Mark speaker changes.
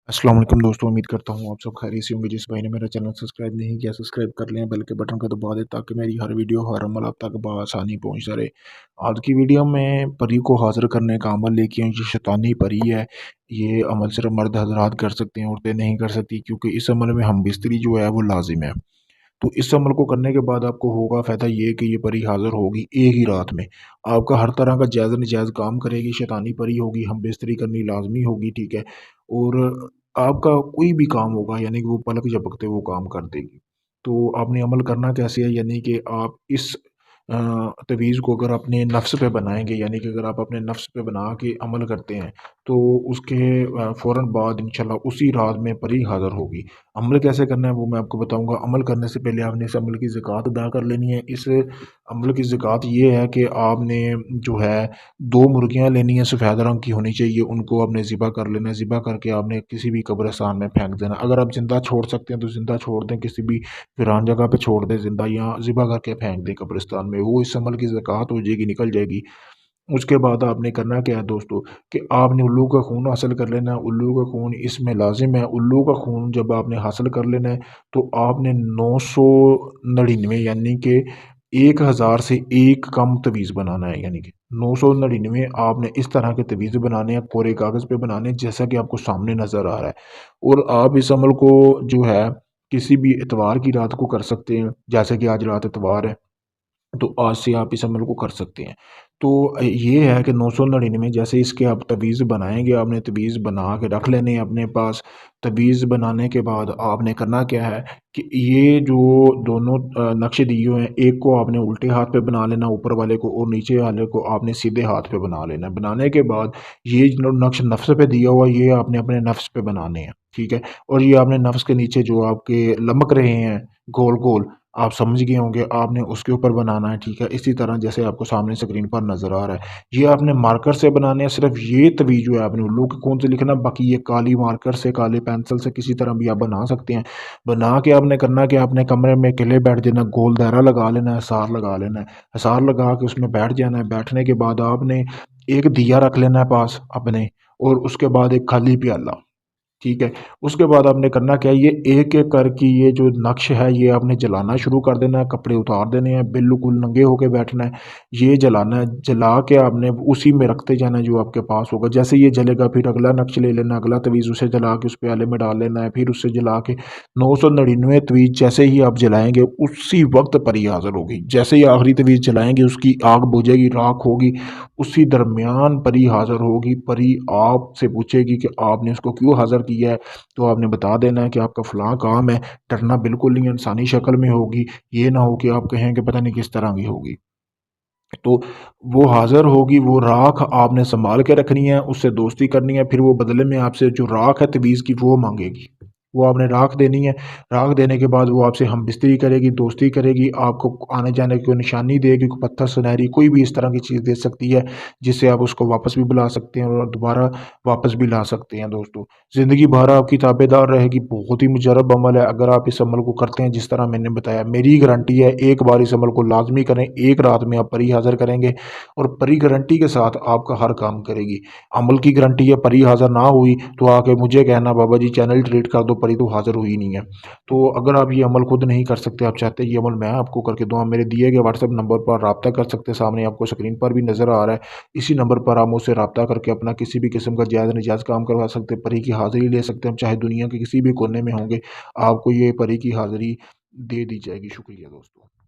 Speaker 1: अस्सलाम वालेकुम दोस्तों, उम्मीद करता हूँ आप सब खैरियत से होंगे। जिस भाई ने मेरा चैनल सब्सक्राइब नहीं किया सब्सक्राइब कर लें, बेल के बटन को दबा दें ताकि मेरी हर वीडियो हर अमल आप तक बआसानी पहुँचता रहे। आज की वीडियो में परी को हाज़िर करने का अमल लेके आए। ये शैतानी परी है। ये अमल सिर्फ मर्द हज़रात कर सकते हैं, औरतें नहीं कर सकती, क्योंकि इस अमल में हम बिस्तरी जो है वो लाजिम है। तो इस अमल को करने के बाद आपको होगा फ़ायदा ये कि ये परी हाज़िर होगी एक ही रात में। आपका हर तरह का जायज़ नजायज़ काम करेगी, शैतानी परी होगी, हम बिस्तरी करनी लाज़मी होगी, ठीक है? और आपका कोई भी काम होगा, यानी कि वो पलक झपकते वो काम कर देगी। तो आपने अमल करना कैसे है, यानी कि आप इस तवीज़ को अगर अपने नफ्स पे बनाएँगे, यानी कि अगर आप अपने नफ्स पे बना के अमल करते हैं, तो उसके फ़ौरन बाद इंशाल्लाह उसी रात में परी हाज़िर होगी। अमल कैसे करना है वो मैं आपको बताऊँगा। अमल करने से पहले आपने इस अमल की ज़कात अदा कर लेनी है। इस अमल की ज़कात ये है कि आपने जो है 2 मुर्गियाँ लेनी है, सफ़ेद रंग की होनी चाहिए, उनको आपने ज़िबा कर लेना है। ज़िबा करके आपने किसी भी कब्रिस्तान में फेंक देना। अगर आप ज़िंदा छोड़ सकते हैं तो ज़िंदा छोड़ दें, किसी भी वीरान जगह पे छोड़ दें ज़िंदा, या ज़िबा करके फेंक दें कब्रिस्तान में। वो इस अमल की ज़कात हो जाएगी, निकल जाएगी। उसके बाद आपने करना क्या है दोस्तों, कि आपने उल्लू का खून हासिल कर लेना है। उल्लू का खून इसमें लाज़िम है। उल्लू का खून जब आपने हासिल कर लेना है, तो आपने 999 यानी कि 1000 से एक कम तवीज़ बनाना है, यानी कि 999 आपने इस तरह के तवीज़ बनाने हैं, कोरे कागज़ पे बनाने हैं, जैसा कि आपको सामने नज़र आ रहा है। और आप इस अमल को जो है किसी भी इतवार की रात को कर सकते हैं, जैसे कि आज रात इतवार है। तो आज से आप इस अमल को कर सकते हैं। तो ये है कि 999 जैसे इसके आप तवीज़ बनाएँगे, आपने तवीज़ बना के रख लेने हैं अपने पास। तवीज़ बनाने के बाद आपने करना क्या है कि ये जो दोनों नक्शे दिए हुए हैं, एक को आपने उल्टे हाथ पे बना लेना ऊपर वाले को, और नीचे वाले को आपने सीधे हाथ पे बना लेना है। बनाने के बाद ये जो नक्श नफ़्स पे दिया हुआ है, ये आपने अपने नफ़्स पे बनाने हैं, ठीक है? और ये आपने नफ़्स के नीचे जो आपके लमक रहे हैं गोल-गोल, आप समझ गए होंगे, आपने उसके ऊपर बनाना है, ठीक है? इसी तरह जैसे आपको सामने स्क्रीन पर नज़र आ रहा है। ये आपने मार्कर से बनाने हैं, सिर्फ़ ये तवीज़ जो है आपने उल्लू के खून से लिखना, बाकी ये काली मार्कर से, काले पेंसिल से किसी तरह भी आप बना सकते हैं। बना के आपने करना क्या, अपने कमरे में अकेले बैठ जाना, गोल दायरा लगा लेना है, हिसार लगा लेना है। हिसार लगा के उसमें बैठ जाना है। बैठने के बाद आपने एक दिया रख लेना है पास अपने, और उसके बाद एक खाली प्याला। ठीक है? उसके बाद आपने करना क्या है, ये एक-एक करके ये जो नक्श है ये आपने जलाना शुरू कर देना है, कपड़े उतार देने हैं, बिल्कुल नंगे होके बैठना है। ये जलाना है, जला के आपने उसी में रखते जाना है जो आपके पास होगा। जैसे ये जलेगा फिर अगला नक्श ले लेना, अगला तवीज़ उसे जला के उस प्याले में डाल लेना है, फिर उससे जला के 999 तवीज़ जैसे ही आप जलाएँगे उसी वक़्त परी हाज़िर होगी। जैसे ही आखिरी तवीज़ जलाएँगे उसकी आग बुझेगी, राख होगी, उसी दरमियान परी हाज़िर होगी। परी आपसे पूछेगी कि आपने उसको क्यों हाज़िर किया है? तो आपने बता देना है कि आपका फ़लाँ काम है। डरना बिल्कुल नहीं है, इंसानी शक्ल में होगी। ये ना हो कि आप कहें कि पता नहीं किस तरह की होगी। तो वो हाज़िर होगी, वो राख आपने सँभाल के रखनी है, उससे दोस्ती करनी है, फिर वो बदले में आपसे जो राख है तवीज़ की वो माँगेगी। वो आपने राख देनी है, राख देने के बाद वो आपसे हमबिस्तरी करेगी, दोस्ती करेगी, आपको आने-जाने की कोई निशानी देगी, कोई पत्थर, सुनहरी कोई भी इस तरह की चीज़ दे सकती है, जिससे आप उसको वापस भी बुला सकते हैं और दोबारा वापस भी ला सकते हैं दोस्तों। ज़िंदगी भर आपकी ताबेदार रहेगी, बहुत ही मुजर्रब अमल है। अगर आप इस अमल को करते हैं जिस तरह मैंने बताया, मेरी गारंटी है एक बार इस अमल को लाज़मी करें, एक रात में आप परी हाज़िर करेंगे और परी गारंटी के साथ आपका हर काम करेगी। अमल की गारंटी है, परी हाज़िर ना हुई तो आके मुझे कहना बाबा जी चैनल डिलीट कर दो, परी तो हाज़िर हुई नहीं है। तो अगर आप ये अमल खुद नहीं कर सकते, आप चाहते हैं ये अमल मैं आपको करके दूँ, आप मेरे दिए गए व्हाट्सएप नंबर पर राब्ता कर सकते हैं, सामने आपको स्क्रीन पर भी नज़र आ रहा है। इसी नंबर पर आप मुझसे राब्ता करके अपना किसी भी किस्म का जायज़ नजायज़ काम करवा सकते हैं, परी की हाज़िरी ले सकते हैं, चाहे दुनिया के किसी भी कोने में होंगे, आपको ये परी की हाज़िरी दे दी जाएगी। शुक्रिया दोस्तों।